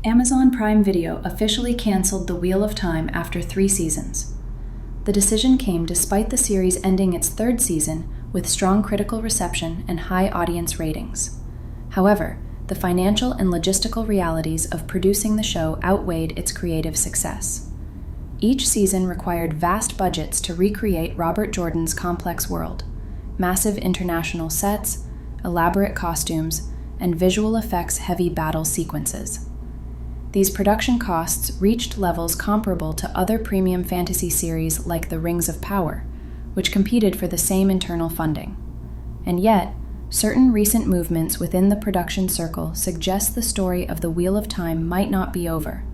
Amazon Prime Video officially canceled The Wheel of Time after 3 seasons. The decision came despite the series ending its 3rd season with strong critical reception and high audience ratings. However, the financial and logistical realities of producing the show outweighed its creative success. Each season required vast budgets to recreate Robert Jordan's complex world, massive international sets, elaborate costumes, and visual effects-heavy battle sequences. These production costs reached levels comparable to other premium fantasy series like The Rings of Power, which competed for the same internal funding. And yet, certain recent movements within the production circle suggest the story of The Wheel of Time might not be over.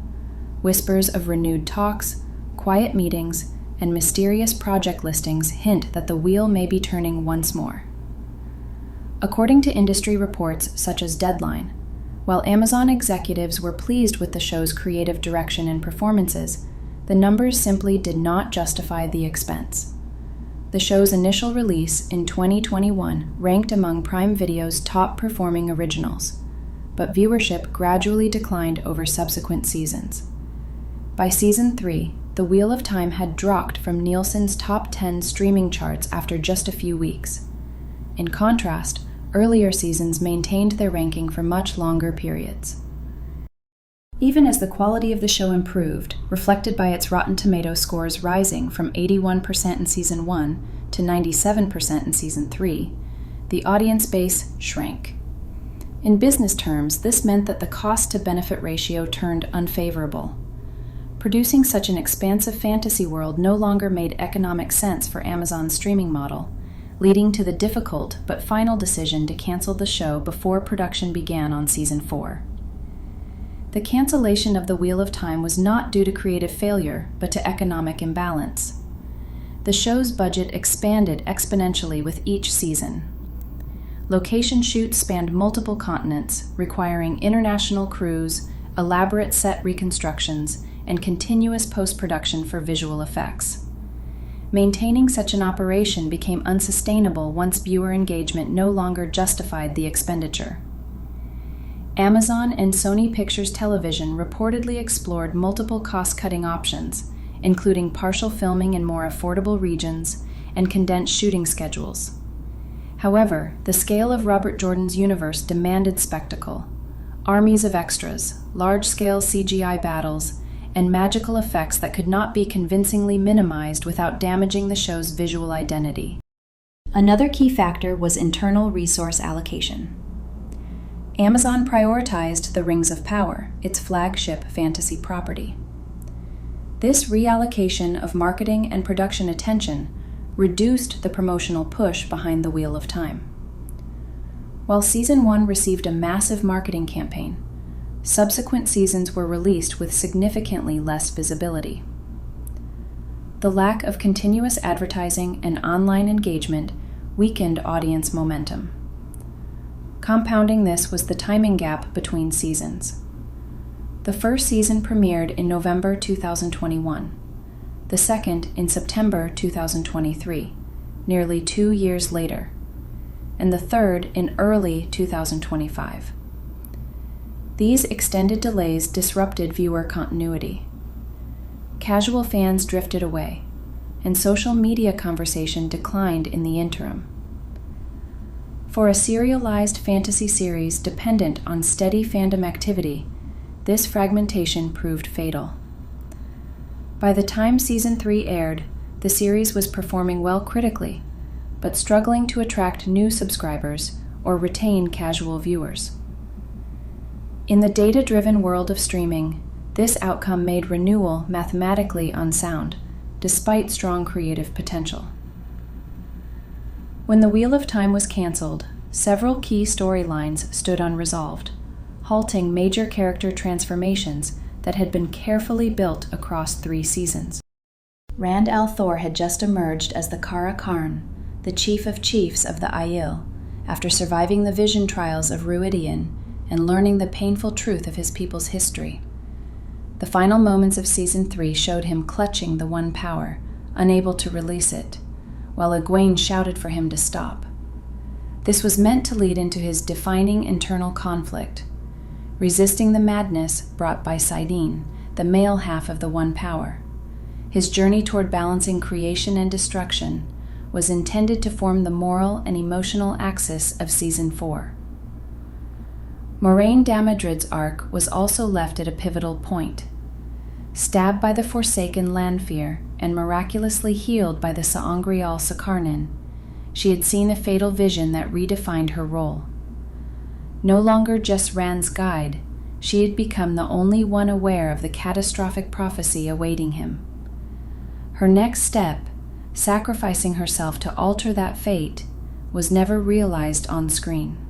Whispers of renewed talks, quiet meetings, and mysterious project listings hint that the wheel may be turning once more. According to industry reports such as Deadline, while Amazon executives were pleased with the show's creative direction and performances, the numbers simply did not justify the expense. The show's initial release in 2021 ranked among Prime Video's top-performing originals, but viewership gradually declined over subsequent seasons. By Season 3, The Wheel of Time had dropped from Nielsen's top 10 streaming charts after just a few weeks. In contrast, earlier seasons maintained their ranking for much longer periods. Even as the quality of the show improved, reflected by its Rotten Tomatoes scores rising from 81% in Season 1 to 97% in Season 3, the audience base shrank. In business terms, this meant that the cost-to-benefit ratio turned unfavorable. Producing such an expansive fantasy world no longer made economic sense for Amazon's streaming model, leading to the difficult but final decision to cancel the show before production began on Season 4. The cancellation of The Wheel of Time was not due to creative failure, but to economic imbalance. The show's budget expanded exponentially with each season. Location shoots spanned multiple continents, requiring international crews, elaborate set reconstructions, and continuous post-production for visual effects. Maintaining such an operation became unsustainable once viewer engagement no longer justified the expenditure. Amazon and Sony Pictures Television reportedly explored multiple cost-cutting options, including partial filming in more affordable regions and condensed shooting schedules. However, the scale of Robert Jordan's universe demanded spectacle. Armies of extras, large-scale CGI battles, and magical effects that could not be convincingly minimized without damaging the show's visual identity. Another key factor was internal resource allocation. Amazon prioritized The Rings of Power, its flagship fantasy property. This reallocation of marketing and production attention reduced the promotional push behind The Wheel of Time. While Season 1 received a massive marketing campaign, subsequent seasons were released with significantly less visibility. The lack of continuous advertising and online engagement weakened audience momentum. Compounding this was the timing gap between seasons. The first season premiered in November 2021, the second in September 2023, nearly 2 years later, and the third in early 2025. These extended delays disrupted viewer continuity. Casual fans drifted away, and social media conversation declined in the interim. For a serialized fantasy series dependent on steady fandom activity, this fragmentation proved fatal. By the time Season 3 aired, the series was performing well critically, but struggling to attract new subscribers or retain casual viewers. In the data-driven world of streaming, this outcome made renewal mathematically unsound, despite strong creative potential. When The Wheel of Time was canceled, several key storylines stood unresolved, halting major character transformations that had been carefully built across 3 seasons. Rand al'Thor had just emerged as the Kara Karn, the chief of chiefs of the Aiel, after surviving the vision trials of Ruidian and learning the painful truth of his people's history. The final moments of Season 3 showed him clutching the One Power, unable to release it, while Egwene shouted for him to stop. This was meant to lead into his defining internal conflict. resisting the madness brought by Saidin, the male half of the One Power. His journey toward balancing creation and destruction was intended to form the moral and emotional axis of Season 4. Moiraine Damadrid's arc was also left at a pivotal point. Stabbed by the Forsaken Lanfear and miraculously healed by the Sa'angreal Sakarnin, she had seen a fatal vision that redefined her role. No longer just Rand's guide, she had become the only one aware of the catastrophic prophecy awaiting him. Her next step, sacrificing herself to alter that fate, was never realized on screen.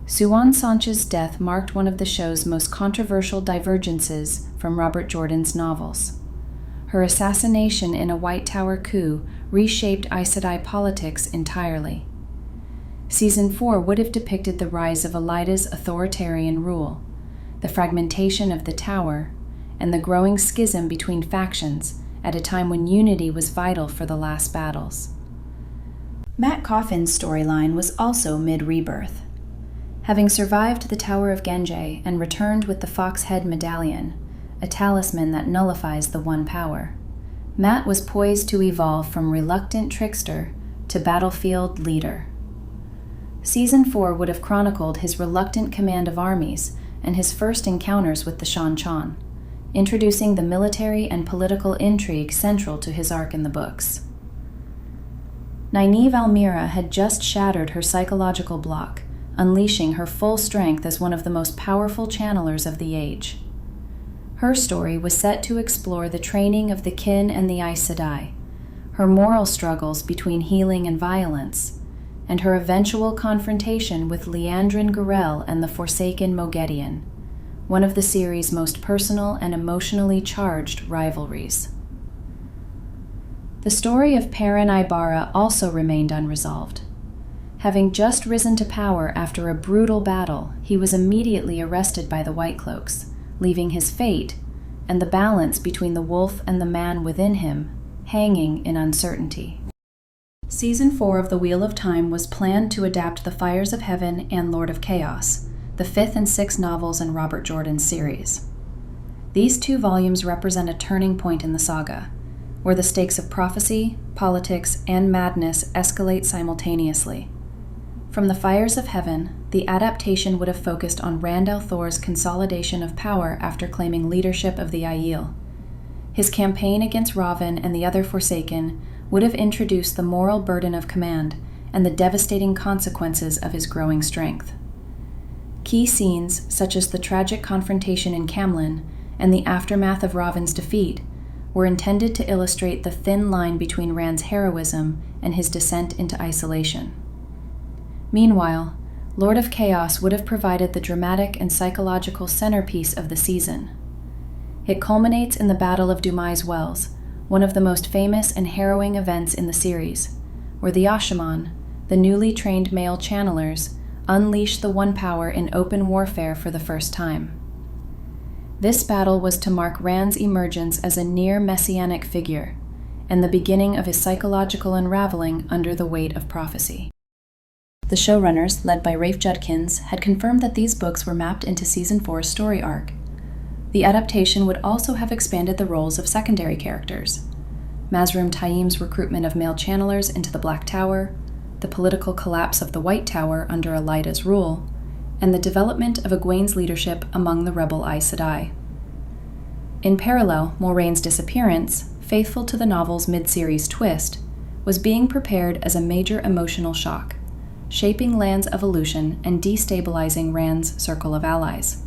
Siuan Sanche's death marked one of the show's most controversial divergences from Robert Jordan's novels. Her assassination in a White Tower coup reshaped Aes Sedai politics entirely. Season 4 would have depicted the rise of Elaeda's authoritarian rule, the fragmentation of the Tower, and the growing schism between factions at a time when unity was vital for the last battles. Mat Coffin's storyline was also mid-rebirth. Having survived the Tower of Genjay and returned with the Fox Head Medallion, a talisman that nullifies the One Power, Mat was poised to evolve from reluctant trickster to battlefield leader. Season 4 would have chronicled his reluctant command of armies and his first encounters with the Shan-Chan, introducing the military and political intrigue central to his arc in the books. Nynaeve Almira had just shattered her psychological block, unleashing her full strength as one of the most powerful channelers of the age. Her story was set to explore the training of the kin and the Aes Sedai, her moral struggles between healing and violence, and her eventual confrontation with Liandrin Gurel and the Forsaken Moghedien, one of the series' most personal and emotionally charged rivalries. The story of Perrin Aybara also remained unresolved. Having just risen to power after a brutal battle, he was immediately arrested by the White Cloaks, leaving his fate, and the balance between the wolf and the man within him, hanging in uncertainty. Season 4 of The Wheel of Time was planned to adapt The Fires of Heaven and Lord of Chaos, the 5th and 6th novels in Robert Jordan's series. These 2 volumes represent a turning point in the saga, where the stakes of prophecy, politics, and madness escalate simultaneously. From The Fires of Heaven, the adaptation would have focused on Rand al'Thor's consolidation of power after claiming leadership of the Aiel. His campaign against Rahvin and the other Forsaken would have introduced the moral burden of command and the devastating consequences of his growing strength. Key scenes, such as the tragic confrontation in Camlin and the aftermath of Rahvin's defeat, were intended to illustrate the thin line between Rand's heroism and his descent into isolation. Meanwhile, Lord of Chaos would have provided the dramatic and psychological centerpiece of the season. It culminates in the Battle of Dumai's Wells, one of the most famous and harrowing events in the series, where the Ashaman, the newly trained male channelers, unleash the One Power in open warfare for the first time. This battle was to mark Rand's emergence as a near-messianic figure, and the beginning of his psychological unraveling under the weight of prophecy. The showrunners, led by Rafe Judkins, had confirmed that these books were mapped into Season 4's story arc. The adaptation would also have expanded the roles of secondary characters: Mazrim Taim's recruitment of male channelers into the Black Tower, the political collapse of the White Tower under Elaeda's rule, and the development of Egwene's leadership among the rebel Aes Sedai. In parallel, Moiraine's disappearance, faithful to the novel's mid-series twist, was being prepared as a major emotional shock, shaping Lan's evolution and destabilizing Rand's circle of allies.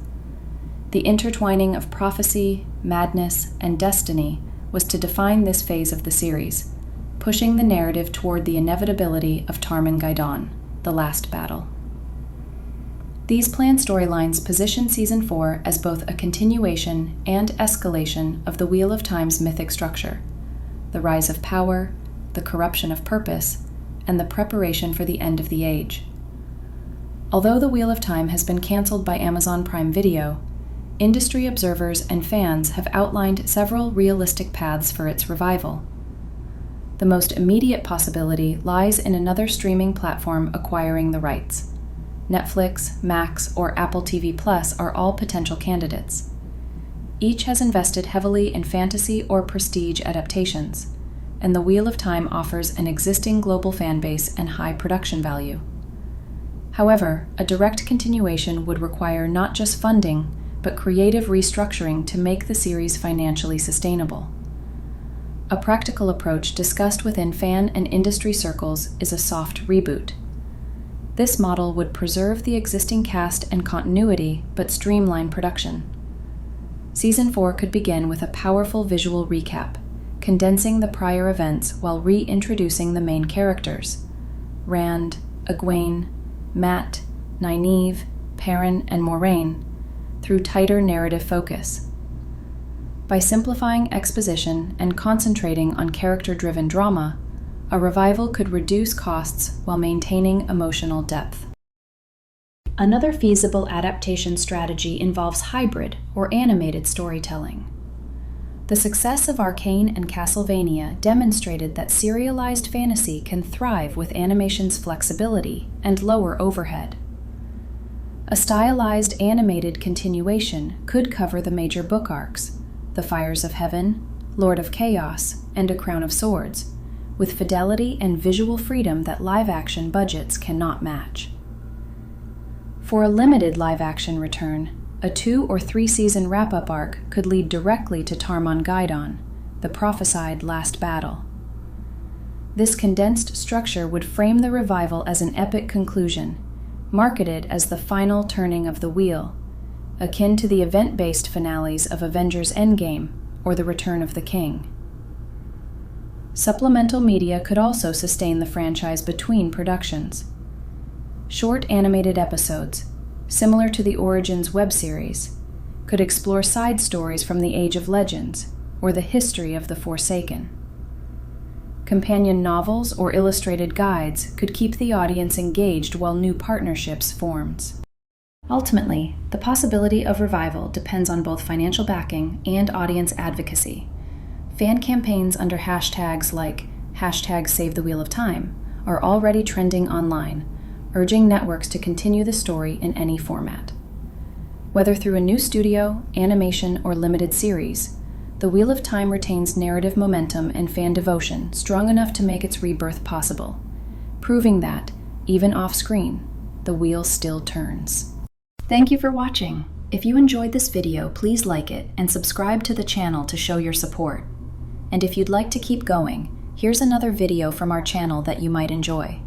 The intertwining of prophecy, madness, and destiny was to define this phase of the series, pushing the narrative toward the inevitability of Tarmon Gai'don, the last battle. These planned storylines position Season 4 as both a continuation and escalation of the Wheel of Time's mythic structure: the rise of power, the corruption of purpose, and the preparation for the end of the age. Although The Wheel of Time has been canceled by Amazon Prime Video, industry observers and fans have outlined several realistic paths for its revival. The most immediate possibility lies in another streaming platform acquiring the rights. Netflix, Max, or Apple TV Plus are all potential candidates. Each has invested heavily in fantasy or prestige adaptations, and The Wheel of Time offers an existing global fan base and high production value. However, a direct continuation would require not just funding, but creative restructuring to make the series financially sustainable. A practical approach discussed within fan and industry circles is a soft reboot. This model would preserve the existing cast and continuity, but streamline production. Season 4 could begin with a powerful visual recap, condensing the prior events while reintroducing the main characters: Rand, Egwene, Mat, Nynaeve, Perrin, and Moiraine, through tighter narrative focus. By simplifying exposition and concentrating on character-driven drama, a revival could reduce costs while maintaining emotional depth. Another feasible adaptation strategy involves hybrid or animated storytelling. The success of Arcane and Castlevania demonstrated that serialized fantasy can thrive with animation's flexibility and lower overhead. A stylized animated continuation could cover the major book arcs, The Fires of Heaven, Lord of Chaos, and A Crown of Swords, with fidelity and visual freedom that live-action budgets cannot match. For a limited live-action return, a 2 or 3 season wrap-up arc could lead directly to Tarmon Gaidon, the prophesied last battle. This condensed structure would frame the revival as an epic conclusion, marketed as the final turning of the wheel, akin to the event-based finales of Avengers Endgame or The Return of the King. Supplemental media could also sustain the franchise between productions. Short animated episodes, similar to the Origins web series, could explore side stories from the Age of Legends or the history of the Forsaken. Companion novels or illustrated guides could keep the audience engaged while new partnerships formed. Ultimately, the possibility of revival depends on both financial backing and audience advocacy. Fan campaigns under hashtags like #SaveTheWheel of Time are already trending online, urging networks to continue the story in any format. Whether through a new studio, animation, or limited series, The Wheel of Time retains narrative momentum and fan devotion strong enough to make its rebirth possible, proving that, even off-screen, the wheel still turns. Thank you for watching. If you enjoyed this video, please like it and subscribe to the channel to show your support. And if you'd like to keep going, here's another video from our channel that you might enjoy.